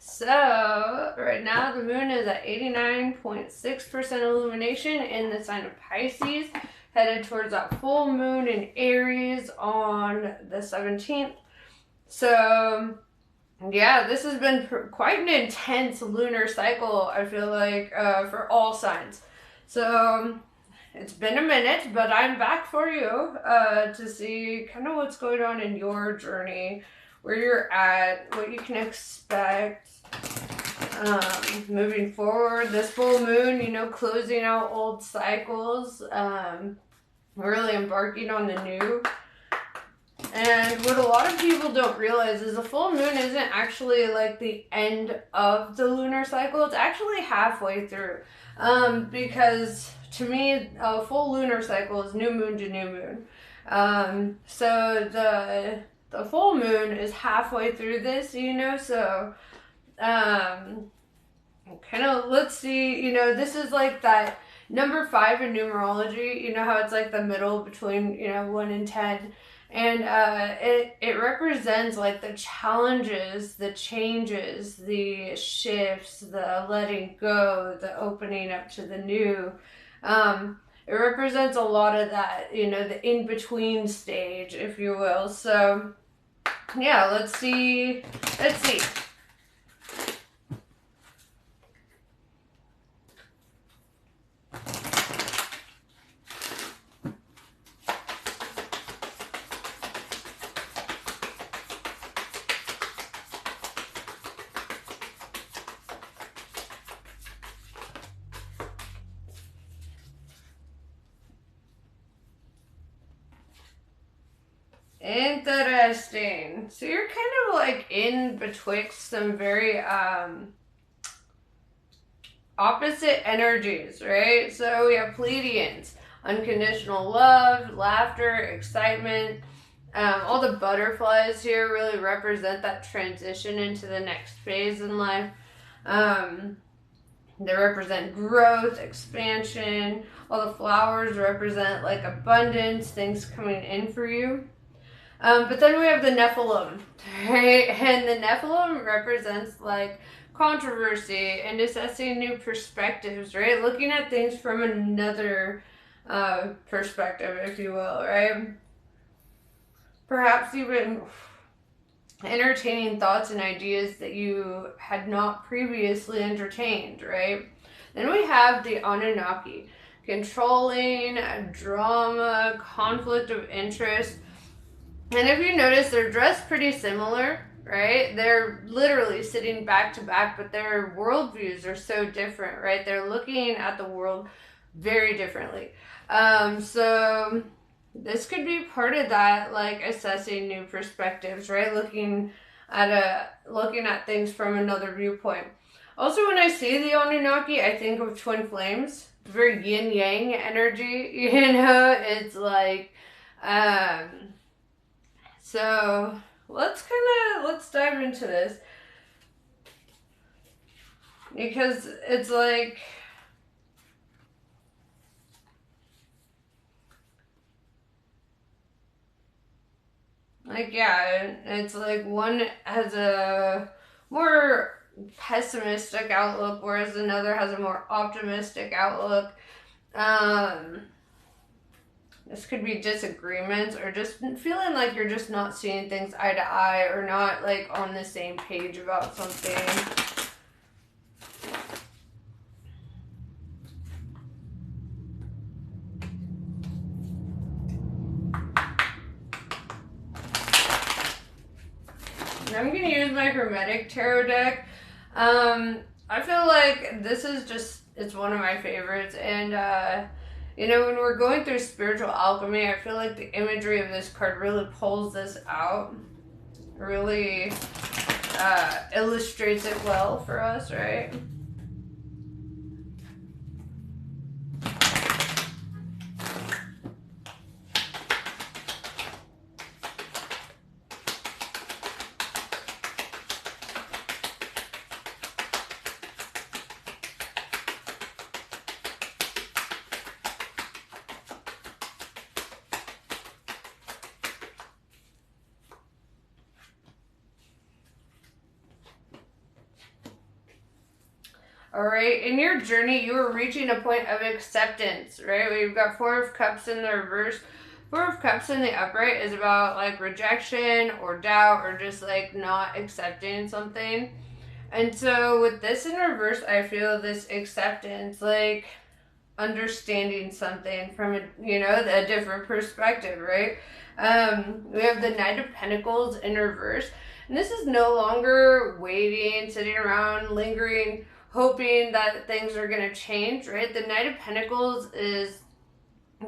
So right now the moon is at 89.6% illumination in the sign of Pisces, headed towards that full moon in Aries on the 17th. So yeah, this has been quite an intense lunar cycle, I feel like, for all signs. So it's been a minute, but I'm back for you to see kind of what's going on in your journey, where you're at, what you can expect moving forward. This full moon, closing out old cycles, really embarking on the new. And what a lot of people don't realize is the full moon isn't actually like the end of the lunar cycle. It's actually halfway through. Because to me, a full lunar cycle is new moon to new moon. So the full moon is halfway through this, so kind of let's see, this is like that number 5 in numerology. You know how it's like the middle between 1 and 10, and it represents like the challenges, the changes, the shifts, the letting go, the opening up to the new. It represents a lot of that, the in-between stage, if you will. So yeah, let's see. Interesting. So you're kind of like in betwixt some very opposite energies, right? So we have Pleiadians, unconditional love, laughter, excitement. All the butterflies here really represent that transition into the next phase in life. They represent growth, expansion. All the flowers represent like abundance, things coming in for you. But then we have the Nephilim, right? And the Nephilim represents like controversy and assessing new perspectives, right? Looking at things from another perspective, if you will, right? Perhaps even entertaining thoughts and ideas that you had not previously entertained, right? Then we have the Anunnaki, controlling, drama, conflict of interest. And if you notice, they're dressed pretty similar, right? They're literally sitting back to back, but their worldviews are so different, right? They're looking at the world very differently. So this could be part of that, like assessing new perspectives, right? Looking at things from another viewpoint. Also, when I see the Anunnaki, I think of twin flames. Very yin yang energy, It's like, so let's dive into this, because it's like yeah, it's like one has a more pessimistic outlook, whereas another has a more optimistic outlook. This could be disagreements, or just feeling like you're just not seeing things eye to eye, or not like on the same page about something. I'm going to use my Hermetic Tarot deck. I feel like this is it's one of my favorites. And, when we're going through spiritual alchemy, I feel like the imagery of this card really pulls this out. Really illustrates it well for us, right? All right, in your journey, you are reaching a point of acceptance, right? We've got Four of Cups in the reverse. Four of Cups in the upright is about like rejection or doubt or just like not accepting something. And so with this in reverse, I feel this acceptance, like understanding something from a different perspective, right? We have the Knight of Pentacles in reverse, and this is no longer waiting, sitting around, lingering, hoping that things are going to change, right? The Knight of Pentacles is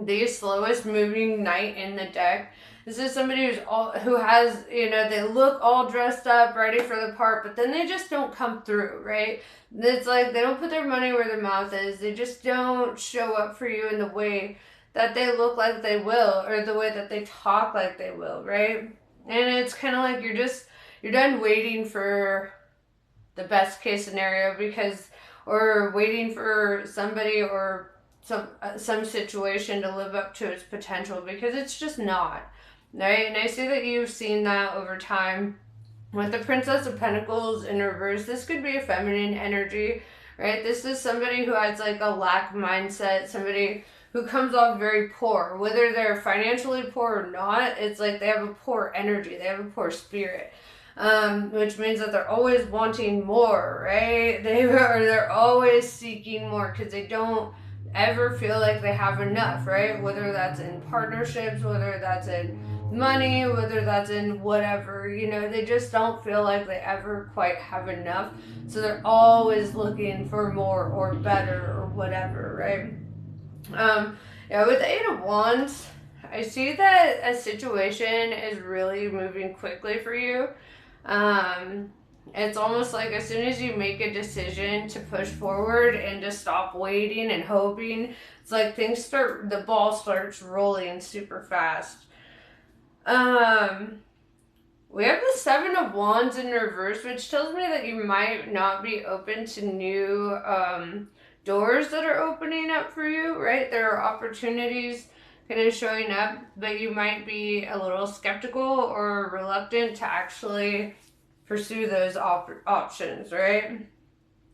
the slowest moving knight in the deck. This is somebody who has, they look all dressed up, ready for the part, but then they just don't come through, right? It's like they don't put their money where their mouth is. They just don't show up for you in the way that they look like they will, or the way that they talk like they will, right? And it's kind of like you're done waiting for the best case scenario or waiting for somebody or some situation to live up to its potential, because it's just not, right? And I see that you've seen that over time with the Princess of Pentacles in reverse. This could be a feminine energy, right? This is somebody who has like a lack mindset, somebody who comes off very poor, whether they're financially poor or not. It's like they have a poor energy, they have a poor spirit. Which means that they're always wanting more, right? They're always seeking more because they don't ever feel like they have enough, right? Whether that's in partnerships, whether that's in money, whether that's in whatever, they just don't feel like they ever quite have enough. So they're always looking for more or better or whatever, right? With the Eight of Wands, I see that a situation is really moving quickly for you. It's almost like as soon as you make a decision to push forward and to stop waiting and hoping, it's like the ball starts rolling super fast. We have the Seven of Wands in reverse, which tells me that you might not be open to new doors that are opening up for you, right? There are opportunities kind of showing up, but you might be a little skeptical or reluctant to actually pursue those options, right?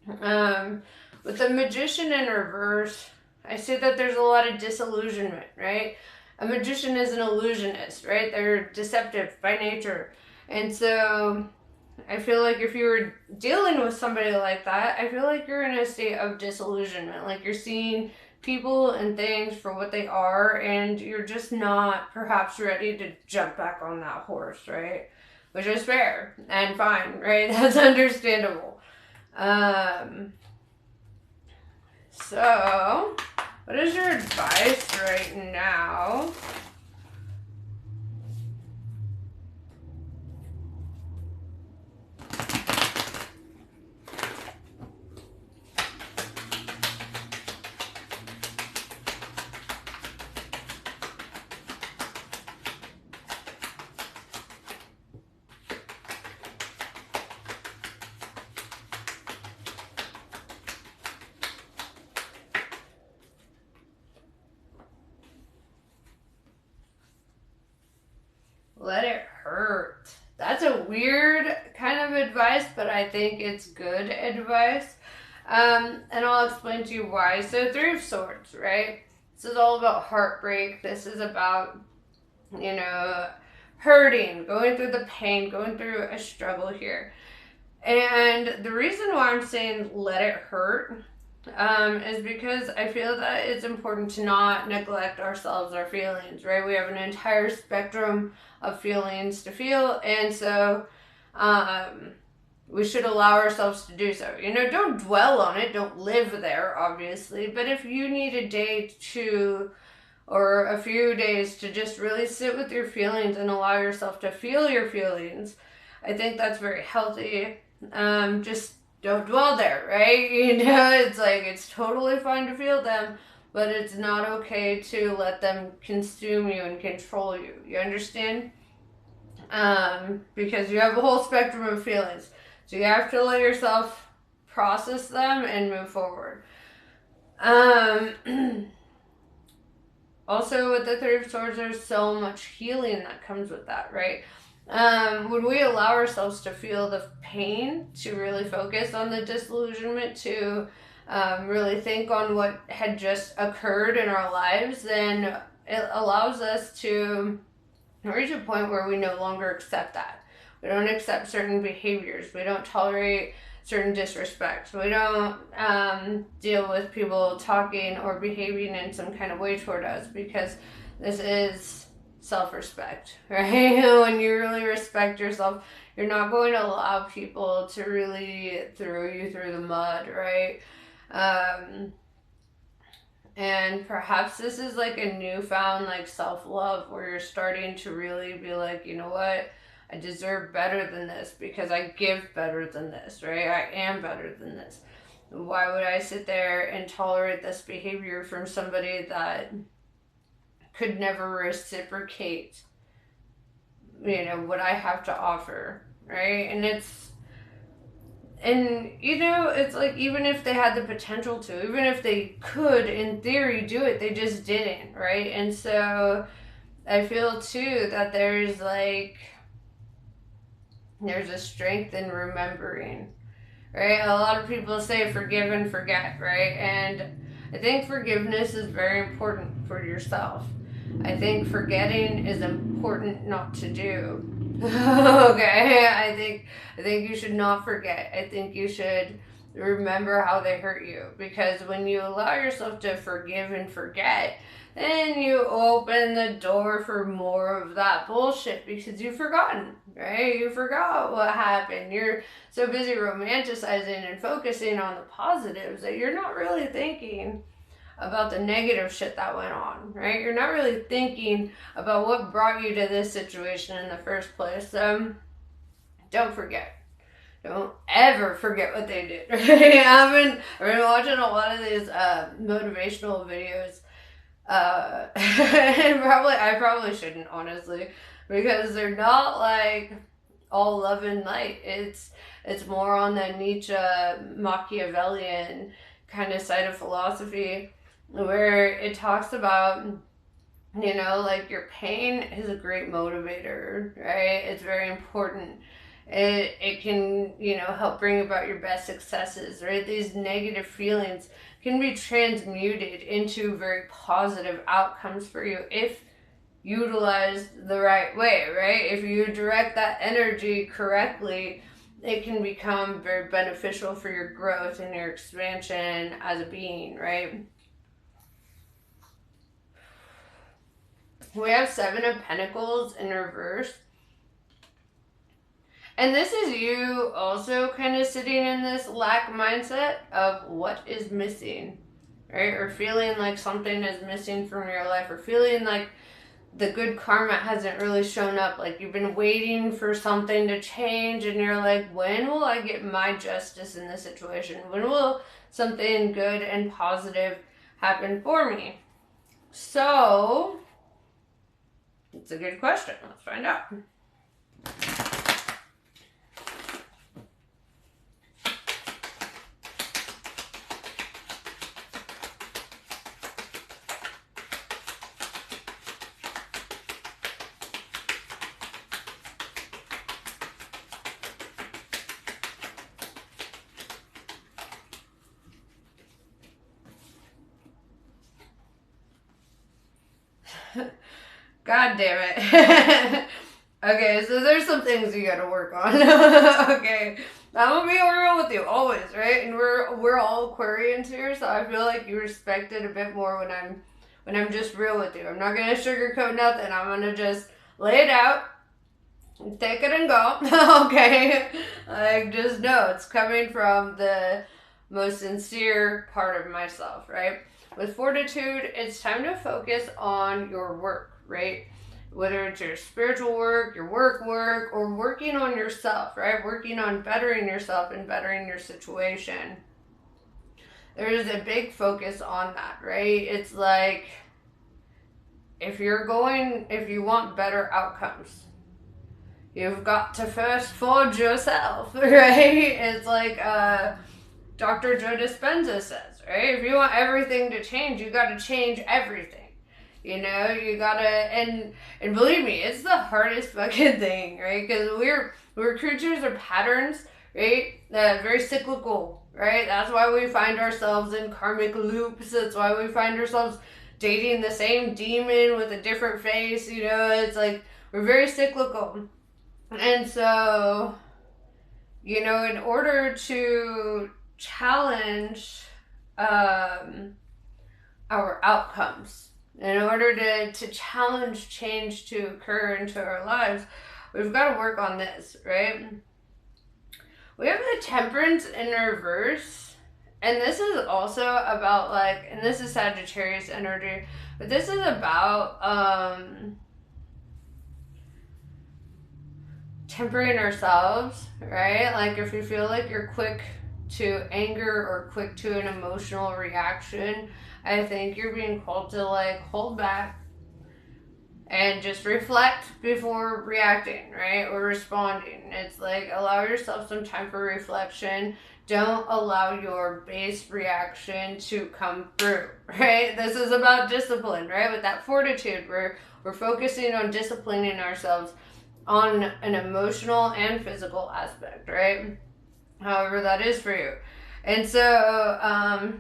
With the Magician in reverse, I see that there's a lot of disillusionment, right? A magician is an illusionist, right? They're deceptive by nature. And so I feel like if you were dealing with somebody like that, I feel like you're in a state of disillusionment. Like you're seeing people and things for what they are, and you're just not perhaps ready to jump back on that horse, right? Which is fair and fine, right? That's understandable. So, what is your advice right now? Let it hurt. That's a weird kind of advice, but I think it's good advice. And I'll explain to you why. So, Three of Swords, right? This is all about heartbreak. This is about, hurting, going through the pain, going through a struggle here. And the reason why I'm saying let it hurt is because I feel that it's important to not neglect ourselves, our feelings, right? We have an entire spectrum of feelings to feel, and so we should allow ourselves to do so. Don't dwell on it, don't live there, obviously, but if you need a day or a few days to just really sit with your feelings and allow yourself to feel your feelings, I think that's very healthy. Just don't dwell there, right? It's like it's totally fine to feel them, but it's not okay to let them consume you and control you. You understand? Because you have a whole spectrum of feelings. So you have to let yourself process them and move forward. Also, with the Three of Swords, there's so much healing that comes with that, right? When we allow ourselves to feel the pain, to really focus on the disillusionment, to really think on what had just occurred in our lives, then it allows us to reach a point where we no longer accept that. We don't accept certain behaviors. We don't tolerate certain disrespect. We don't deal with people talking or behaving in some kind of way toward us, because this is self-respect, right? When you really respect yourself, you're not going to allow people to really throw you through the mud, right? And perhaps this is like a newfound like self-love, where you're starting to really be like, you know what, I deserve better than this, because I give better than this, right? I am better than this. Why would I sit there and tolerate this behavior from somebody that could never reciprocate, you know, what I have to offer, right? And you know, it's like, even if they had the potential to, even if they could in theory do it, they just didn't, right? And so I feel too that there's a strength in remembering, right? A lot of people say forgive and forget, right? And I think forgiveness is very important for yourself. I think forgetting is important not to do. Okay, I think you should not forget. I think you should remember how they hurt you, because when you allow yourself to forgive and forget, then you open the door for more of that bullshit, because you've forgotten, right? You forgot what happened. You're so busy romanticizing and focusing on the positives that you're not really thinking about the negative shit that went on, right? You're not really thinking about what brought you to this situation in the first place. Don't forget. Don't ever forget what they did. Right? I've been watching a lot of these motivational videos. And I probably shouldn't, honestly, because they're not like all love and light. It's more on the Nietzsche Machiavellian kind of side of philosophy, where it talks about, you know, like, your pain is a great motivator, right? It's very important. It can, you know, help bring about your best successes, right? These negative feelings can be transmuted into very positive outcomes for you if utilized the right way, right? If you direct that energy correctly, it can become very beneficial for your growth and your expansion as a being, right? We have 7 of Pentacles in reverse. And this is you also kind of sitting in this lack mindset of what is missing, right? Or feeling like something is missing from your life, or feeling like the good karma hasn't really shown up. Like, you've been waiting for something to change, and you're like, when will I get my justice in this situation? When will something good and positive happen for me? So, it's a good question. Let's find out. God damn it. Okay, so there's some things you gotta work on. Okay, I'm gonna be real with you always, right? And we're all Aquarians here, so I feel like you respect it a bit more when I'm just real with you. I'm not gonna sugarcoat nothing. I'm gonna just lay it out, take it and go. Okay, like, just know it's coming from the most sincere part of myself, right? With fortitude, it's time to focus on your work, right? Whether it's your spiritual work, your work, or working on yourself, right? Working on bettering yourself and bettering your situation. There is a big focus on that, right? It's like, if you want better outcomes, you've got to first forge yourself, right? It's like Dr. Joe Dispenza says, right? If you want everything to change, you got to change everything. You know, you gotta, and believe me, it's the hardest fucking thing, right? Because we're creatures of patterns, right? Very cyclical, right? That's why we find ourselves in karmic loops. That's why we find ourselves dating the same demon with a different face. You know, it's like we're very cyclical, and so, you know, in order to challenge our outcomes, in order to challenge change to occur into our lives, we've got to work on this, right? We have the temperance in reverse, and this is also about, like, and this is Sagittarius energy, but this is about tempering ourselves, right? Like, if you feel like you're quick to anger or quick to an emotional reaction, I think you're being called to, like, hold back and just reflect before reacting, right? Or responding. It's like, allow yourself some time for reflection. Don't allow your base reaction to come through, right? This is about discipline, right? With that fortitude, we're focusing on disciplining ourselves on an emotional and physical aspect, right? However that is for you. And so,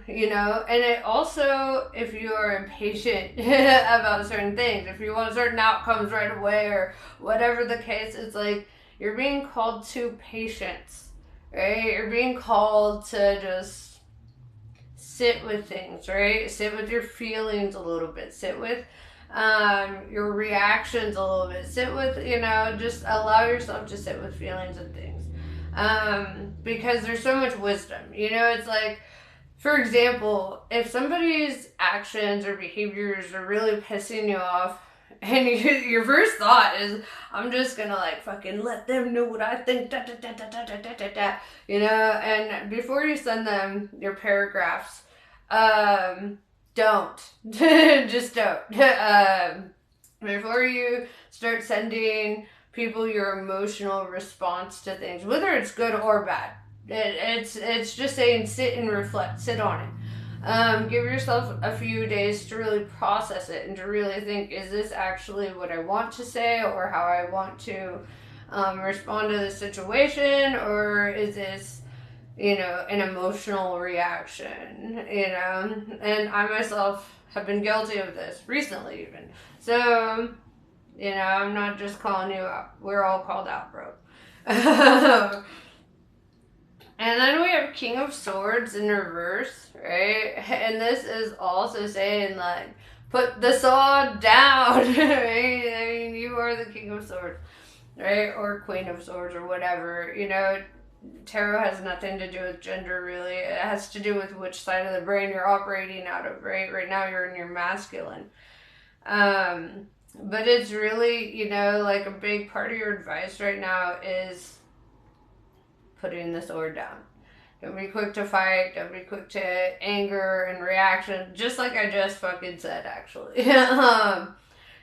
you know, and it also, if you are impatient about certain things, if you want certain outcomes right away or whatever the case, it's like you're being called to patience, right? You're being called to just sit with things, right? Sit with your feelings a little bit. Sit with your reactions a little bit. Sit with, you know, just allow yourself to sit with feelings and things. Because there's so much wisdom. You know, it's like, for example, if somebody's actions or behaviors are really pissing you off, and your first thought is, I'm just gonna, like, fucking let them know what I think, da, da, da, da, da, da, da, da, you know, and before you send them your paragraphs, don't. Just don't. Before you start sending people your emotional response to things, whether it's good or bad, it's just saying sit and reflect, sit on it. Give yourself a few days to really process it and to really think, is this actually what I want to say or how I want to respond to the situation, or is this, you know, an emotional reaction, you know? And I myself have been guilty of this recently even. So, you know, I'm not just calling you out. We're all called out, bro. And then we have King of Swords in reverse, right? And this is also saying, like, put the sword down, right? I mean, you are the King of Swords, right? Or Queen of Swords or whatever. You know, tarot has nothing to do with gender, really. It has to do with which side of the brain you're operating out of, right? Right now you're in your masculine. But it's really, you know, like, a big part of your advice right now is putting the sword down. Don't be quick to fight. Don't be quick to anger and reaction. Just like I just fucking said, actually.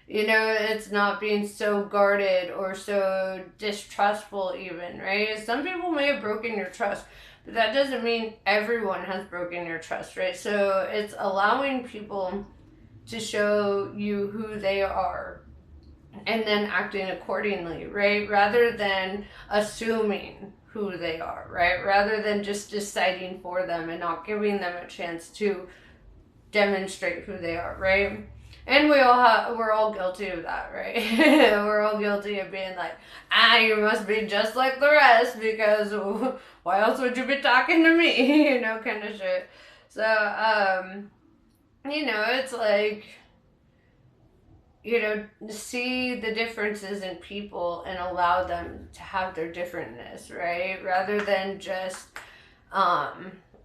You know, it's not being so guarded or so distrustful even, right? Some people may have broken your trust, but that doesn't mean everyone has broken your trust, right? So it's allowing people to show you who they are and then acting accordingly, right? Rather than assuming who they are, right? Rather than just deciding for them and not giving them a chance to demonstrate who they are, right? And we're all guilty of that, right? We're all guilty of being like, you must be just like the rest because why else would you be talking to me? You know, kind of shit. So, you know, it's like, you know, see the differences in people and allow them to have their differentness, right? Rather than just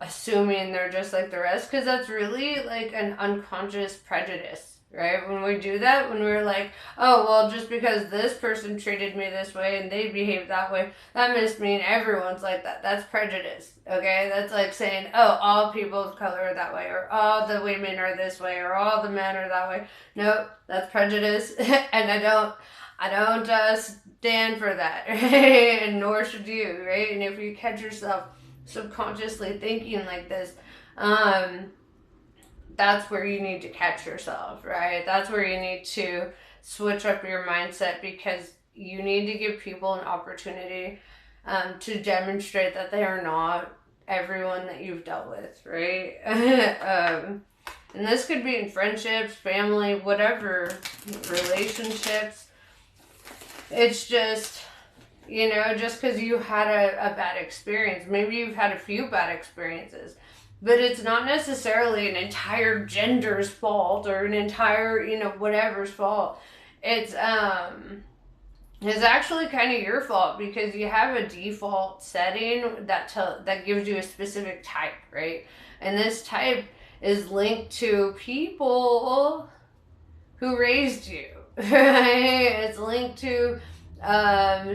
assuming they're just like the rest, because that's really like an unconscious prejudice, right? When we do that, when we're like, oh, well, just because this person treated me this way and they behaved that way, that must mean everyone's like that. That's prejudice, okay? That's like saying, oh, all people of color are that way, or all the women are this way, or all the men are that way. Nope, that's prejudice, and I don't stand for that, right? And nor should you, right? And if you catch yourself subconsciously thinking like this, that's where you need to catch yourself, right? That's where you need to switch up your mindset, because you need to give people an opportunity to demonstrate that they are not everyone that you've dealt with, right? And this could be in friendships, family, whatever, relationships. It's just, just because you had a bad experience, maybe you've had a few bad experiences, but it's not necessarily an entire gender's fault or an entire, whatever's fault. It's, it's actually kind of your fault, because you have a default setting that gives you a specific type, right? And this type is linked to people who raised you, right? It's linked to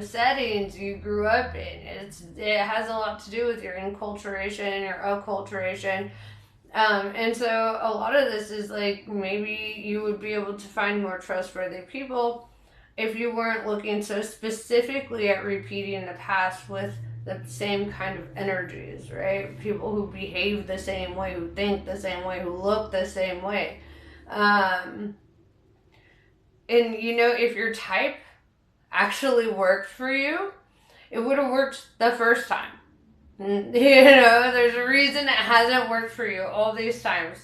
settings you grew up in. It has a lot to do with your enculturation, your acculturation. And so a lot of this is like, maybe you would be able to find more trustworthy people if you weren't looking so specifically at repeating the past with the same kind of energies, right? People who behave the same way, who think the same way, who look the same way. And if your type actually worked for you, it would have worked the first time. There's a reason it hasn't worked for you all these times.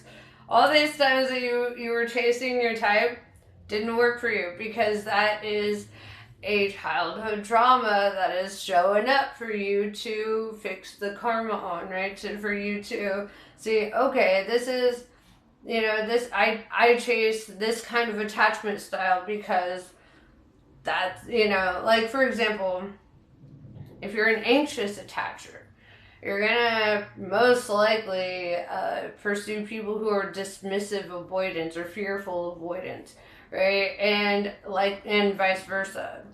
All these times that you were chasing your type didn't work for you, because that is a childhood trauma that is showing up for you to fix the karma on, right? For you to see, okay, this is, this, I chase this kind of attachment style because that's, like, for example, if you're an anxious attacher, you're gonna most likely pursue people who are dismissive avoidance or fearful avoidance, right? And vice versa.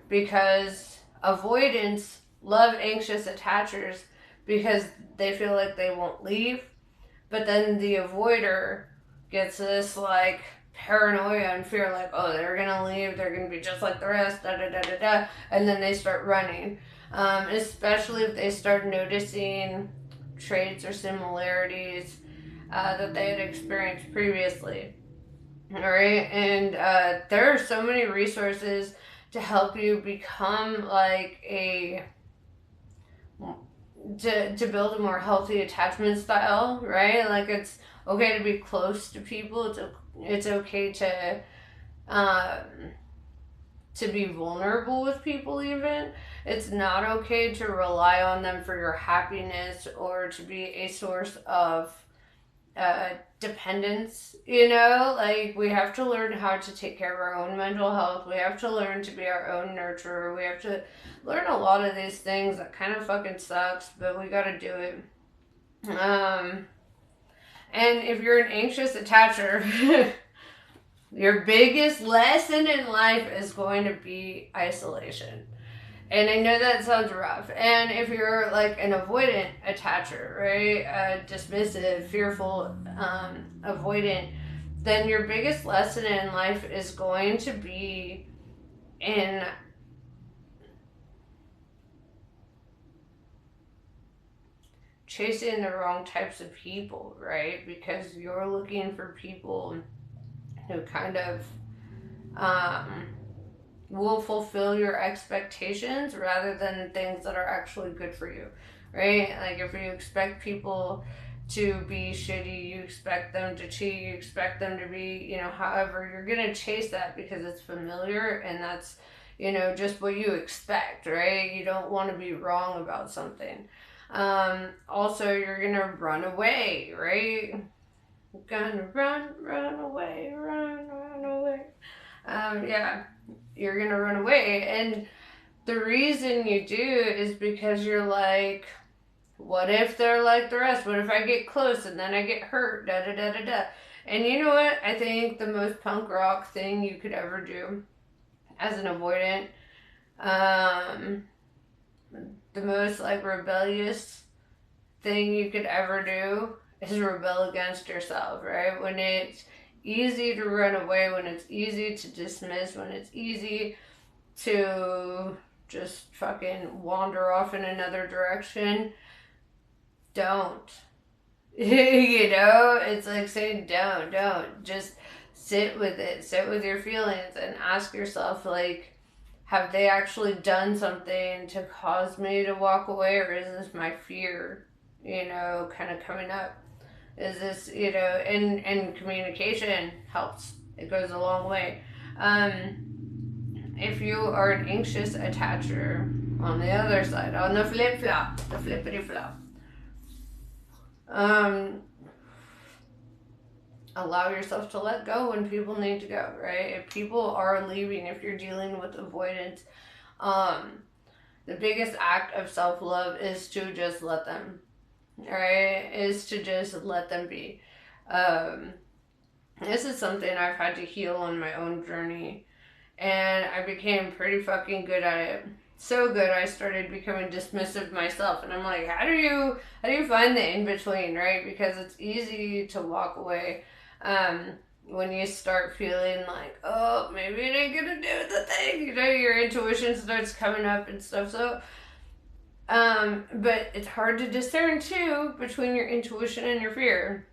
Because avoidance love anxious attachers because they feel like they won't leave, but then the avoider gets this like paranoia and fear, like, oh, they're gonna leave, they're gonna be just like the rest, da da da da da, and then they start running. Especially if they start noticing traits or similarities that they had experienced previously. All right, and there are so many resources to help you become like to build a more healthy attachment style, right? Like, it's okay to be close to people. It's okay to be vulnerable with people, even. It's not okay to rely on them for your happiness or to be a source of dependence. Like, we have to learn how to take care of our own mental health. We have to learn to be our own nurturer. We have to learn a lot of these things that kind of fucking sucks, but we gotta do it. And if you're an anxious attacher, your biggest lesson in life is going to be isolation. And I know that sounds rough. And if you're like an avoidant attacher, right? Dismissive, fearful, avoidant, then your biggest lesson in life is going to be in chasing the wrong types of people, right? Because you're looking for people who kind of will fulfill your expectations rather than things that are actually good for you, right? Like, if you expect people to be shitty, you expect them to cheat, you expect them to be, however, you're gonna chase that because it's familiar, and that's, just what you expect, right? You don't want to be wrong about something. Also, you're gonna run away, right? Gonna run away, run away. Yeah, you're gonna run away. And the reason you do is because you're like, what if they're like the rest? What if I get close and then I get hurt? Da da da da da. And you know what? I think the most punk rock thing you could ever do as an avoidant, the most like rebellious thing you could ever do is rebel against yourself, right? When it's easy to run away, when it's easy to dismiss, when it's easy to just fucking wander off in another direction, don't. You know, it's like saying, don't. Just sit with it. Sit with your feelings and ask yourself, like, have they actually done something to cause me to walk away, or is this my fear, kind of coming up? Is this, and communication helps. It goes a long way. If you are an anxious attacher, on the other side, on the flip flop, the flippity flop, um, allow yourself to let go when people need to go, right? If people are leaving, if you're dealing with avoidance, um, the biggest act of self-love is to just let them, right? Is to just let them be. Um, this is something I've had to heal on my own journey, and I became pretty fucking good at it. So good, I started becoming dismissive myself, and I'm like, how do you find the in between, right? Because it's easy to walk away when you start feeling like, oh, maybe it ain't gonna do the thing, your intuition starts coming up and stuff. So, but it's hard to discern too between your intuition and your fear,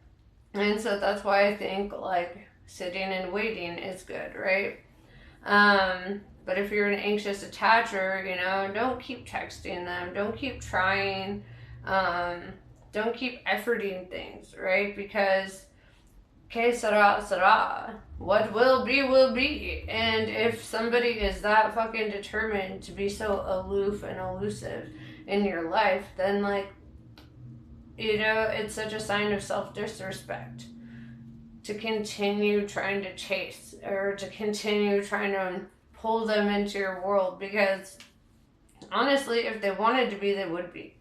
and so that's why I think like sitting and waiting is good, right? But if you're an anxious attacher, don't keep texting them. Don't keep trying. Um, don't keep efforting things, right? Because, que sera, sera. What will be, will be. And if somebody is that fucking determined to be so aloof and elusive in your life, then, like, it's such a sign of self-disrespect to continue trying to chase or to continue trying to pull them into your world, because honestly, if they wanted to be, they would be,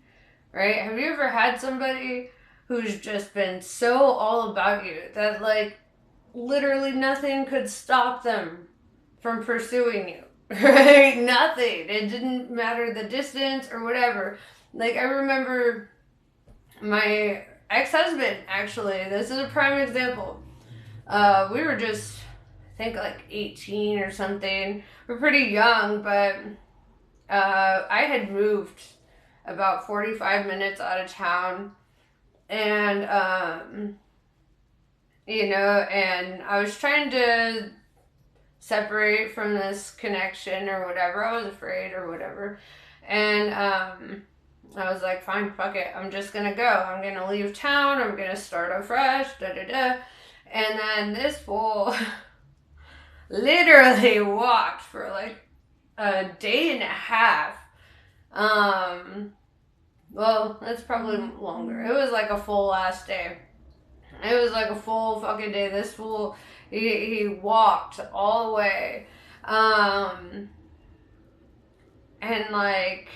right? Have you ever had somebody who's just been so all about you that like literally nothing could stop them from pursuing you, right? Nothing. It didn't matter the distance or whatever. Like, I remember my ex-husband, actually, this is a prime example. We were just, I think, like 18 or something. We're pretty young, but I had moved about 45 minutes out of town, and and I was trying to separate from this connection or whatever. I was afraid or whatever, and I was like, fine, fuck it, I'm just gonna go. I'm gonna leave town. I'm gonna start afresh. Da da da. And then this fool literally walked for like a day and a half. Well, that's probably longer. It was like a full last day. It was like a full fucking day. This fool, he walked all the way. And like,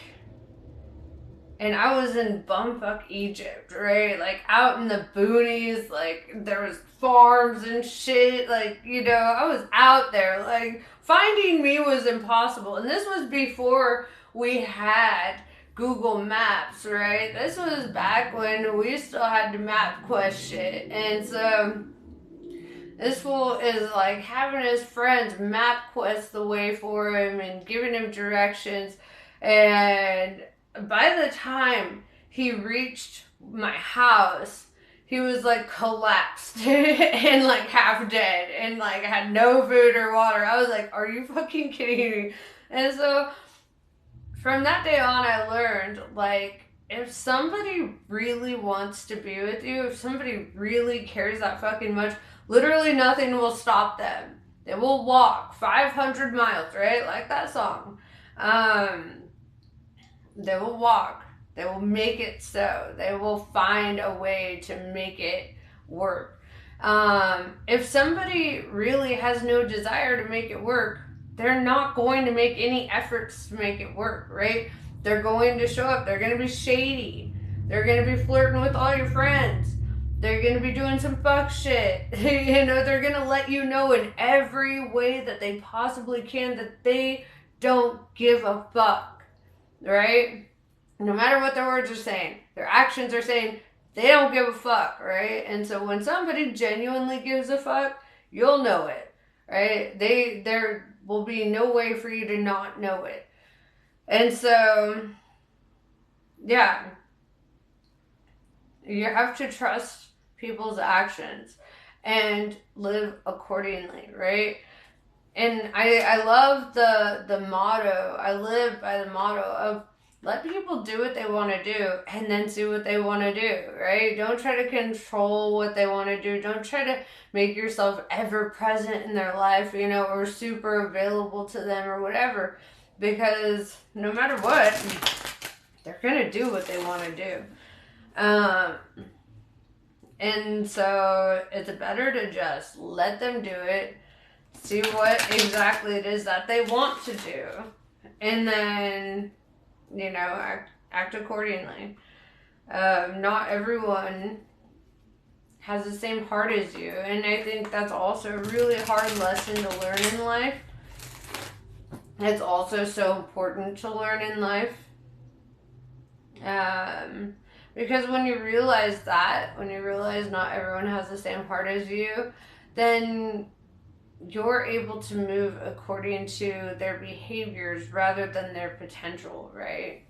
and I was in bumfuck Egypt, right? Like out in the boonies, like there was farms and shit. Like, I was out there. Like, finding me was impossible. And this was before we had Google Maps, right? This was back when we still had to map quest shit. And so this fool is like having his friends map quest the way for him and giving him directions. And by the time he reached my house, he was like collapsed and like half dead and like had no food or water. I was like, are you fucking kidding me? And so from that day on, I learned, like, if somebody really wants to be with you, if somebody really cares that fucking much, literally nothing will stop them. They will walk 500 miles, right? Like that song. They will walk. They will make it so. They will find a way to make it work. If somebody really has no desire to make it work, they're not going to make any efforts to make it work, right? They're going to show up. They're going to be shady. They're going to be flirting with all your friends. They're going to be doing some fuck shit. They're going to let you know in every way that they possibly can that they don't give a fuck, right? No matter what their words are saying, their actions are saying they don't give a fuck, right? And so when somebody genuinely gives a fuck, you'll know it, right? There will be no way for you to not know it. And so, yeah. You have to trust people's actions and live accordingly, right? And I love the motto. I live by the motto of let people do what they want to do and then see what they want to do, right? Don't try to control what they want to do. Don't try to make yourself ever present in their life, you know, or super available to them or whatever. Because no matter what, they're going to do what they want to do. And so it's better to just let them do it, see what exactly it is that they want to do, and then, you know, act accordingly. Not everyone has the same heart as you, and I think that's also a really hard lesson to learn in life. It's also so important to learn in life. Because when you realize that, when you realize not everyone has the same heart as you, then you're able to move according to their behaviors rather than their potential, right?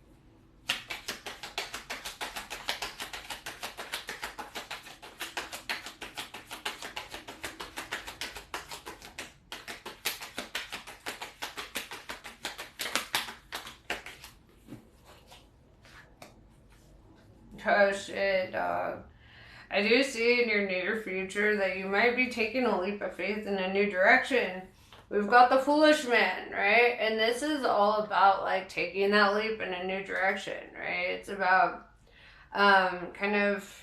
Oh shit, dog. I do see in your near future that you might be taking a leap of faith in a new direction. We've got the foolish man, right? And this is all about like taking that leap in a new direction, right? It's about kind of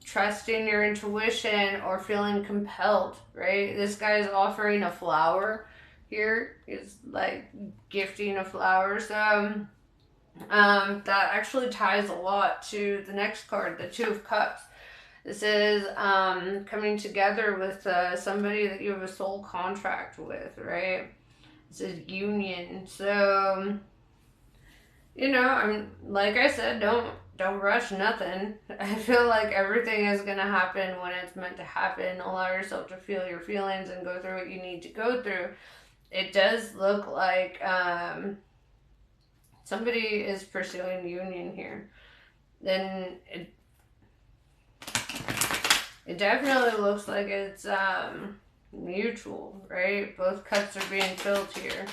trusting your intuition or feeling compelled, right? This guy's offering a flower here. He's like gifting a flower. So that actually ties a lot to the next card, the Two of Cups. This is coming together with somebody that you have a soul contract with, right? This is union. So, you know, I'm like I said, don't rush nothing. I feel like everything is gonna happen when it's meant to happen. Allow yourself to feel your feelings and go through what you need to go through. It does look like somebody is pursuing union here. Then it definitely looks like it's mutual, right? Both cups are being filled here.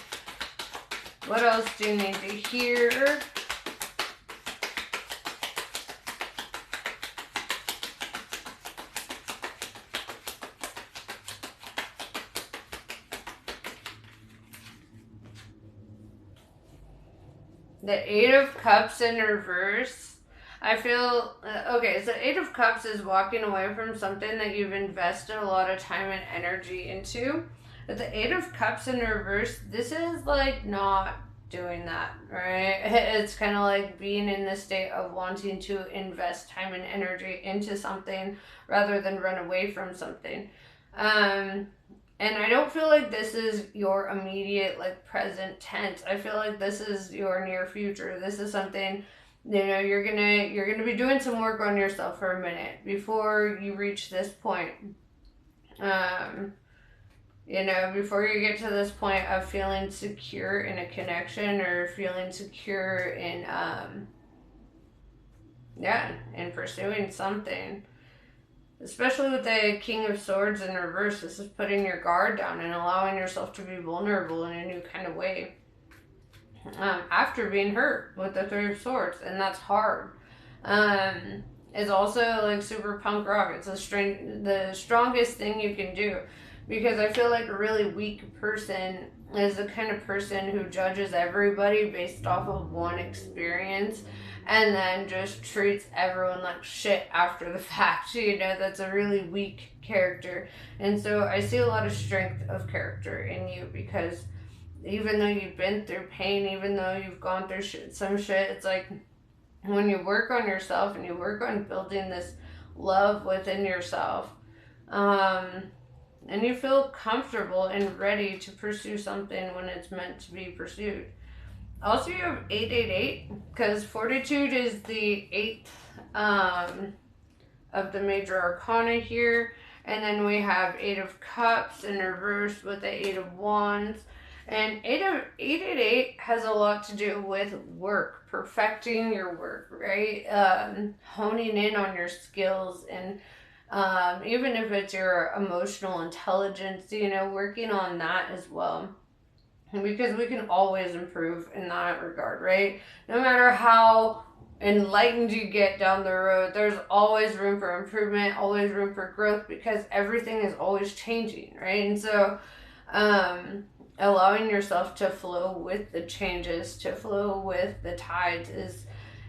What else do you need to hear? The Eight of Cups in reverse. I feel, okay, so Eight of Cups is walking away from something that you've invested a lot of time and energy into. But the Eight of Cups in reverse, this is like not doing that, right? It's kind of like being in the state of wanting to invest time and energy into something rather than run away from something. And I don't feel like this is your immediate, like, present tense. I feel like this is your near future. This is something, you know, you're gonna be doing some work on yourself for a minute before you reach this point. You know, before you get to this point of feeling secure in a connection or feeling secure in, in pursuing something. Especially with the King of Swords in reverse, this is putting your guard down and allowing yourself to be vulnerable in a new kind of way. After being hurt with the Three of Swords, and that's hard. It's also like super punk rock. It's the strongest thing you can do, because I feel like a really weak person is the kind of person who judges everybody based off of one experience and then just treats everyone like shit after the fact. You know, that's a really weak character. And so I see a lot of strength of character in you, because even though you've been through pain, even though you've gone through some shit, it's like when you work on yourself and you work on building this love within yourself, and you feel comfortable and ready to pursue something when it's meant to be pursued. Also, you have 888, because fortitude is the 8th of the major arcana here. And then we have 8 of Cups in reverse with the 8 of Wands. And 888 has a lot to do with work, perfecting your work, right? Honing in on your skills, and even if it's your emotional intelligence, working on that as well. Because we can always improve in that regard, right? No matter how enlightened you get down the road, there's always room for improvement, always room for growth, because everything is always changing, right? And so allowing yourself to flow with the changes, to flow with the tides,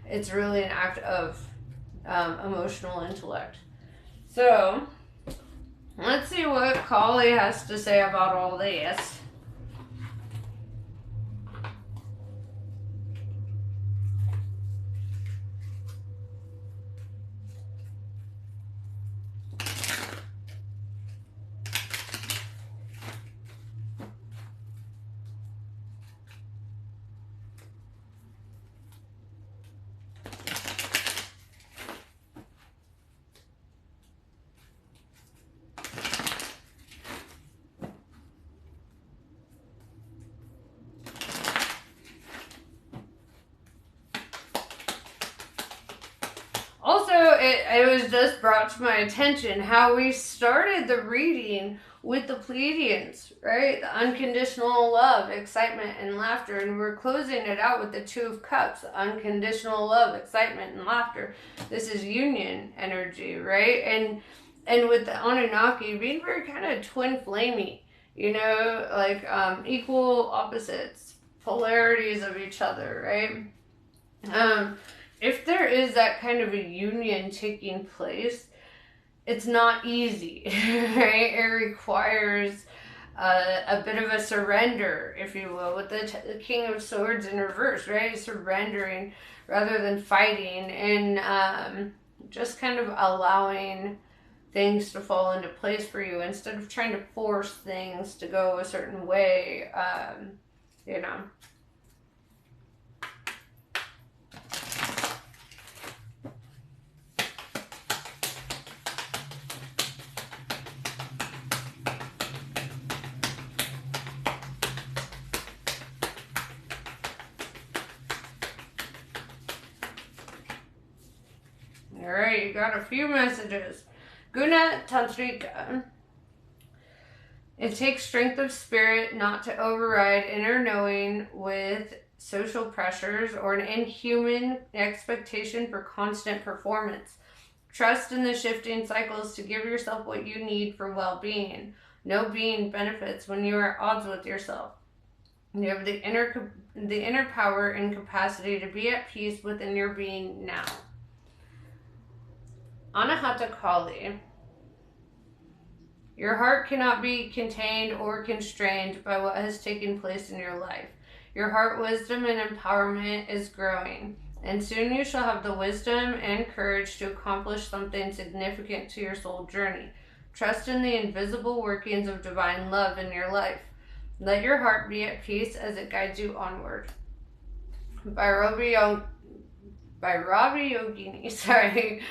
it's really an act of emotional intellect. So let's see what Kali has to say about all this. Also, it was just brought to my attention how we started the reading with the Pleiadians, right? The unconditional love, excitement, and laughter. And we're closing it out with the Two of Cups, unconditional love, excitement, and laughter. This is union energy, right? And with the Anunnaki being very kind of twin flamey, like equal opposites, polarities of each other, right? If there is that kind of a union taking place, it's not easy, right? It requires a bit of a surrender, if you will, with the King of Swords in reverse, right? Surrendering rather than fighting, and just kind of allowing things to fall into place for you instead of trying to force things to go a certain way, Alright, you got a few messages. Guna Tantrika. It takes strength of spirit not to override inner knowing with social pressures or an inhuman expectation for constant performance. Trust in the shifting cycles to give yourself what you need for well-being. No being benefits when you are at odds with yourself. You have the inner power and capacity to be at peace within your being now. Anahata Kali. Your heart cannot be contained or constrained by what has taken place in your life. Your heart wisdom and empowerment is growing, and soon you shall have the wisdom and courage to accomplish something significant to your soul journey. Trust in the invisible workings of divine love in your life. Let your heart be at peace as it guides you onward. By Ravi Yogini, sorry.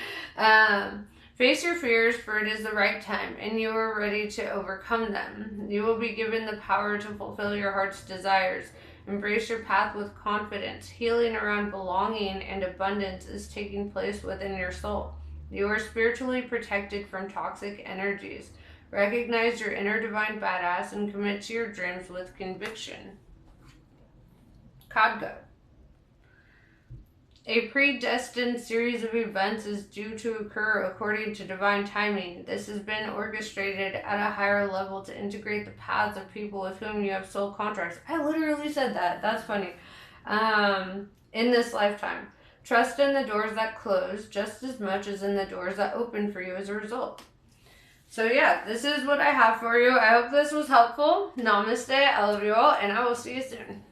Face your fears, for it is the right time, and you are ready to overcome them. You will be given the power to fulfill your heart's desires. Embrace your path with confidence. Healing around belonging and abundance is taking place within your soul. You are spiritually protected from toxic energies. Recognize your inner divine badass and commit to your dreams with conviction. Khadga. A predestined series of events is due to occur according to divine timing. This has been orchestrated at a higher level to integrate the paths of people with whom you have soul contracts. I literally said that. That's funny. In this lifetime. Trust in the doors that close just as much as in the doors that open for you as a result. So yeah, this is what I have for you. I hope this was helpful. Namaste. I love you all, and I will see you soon.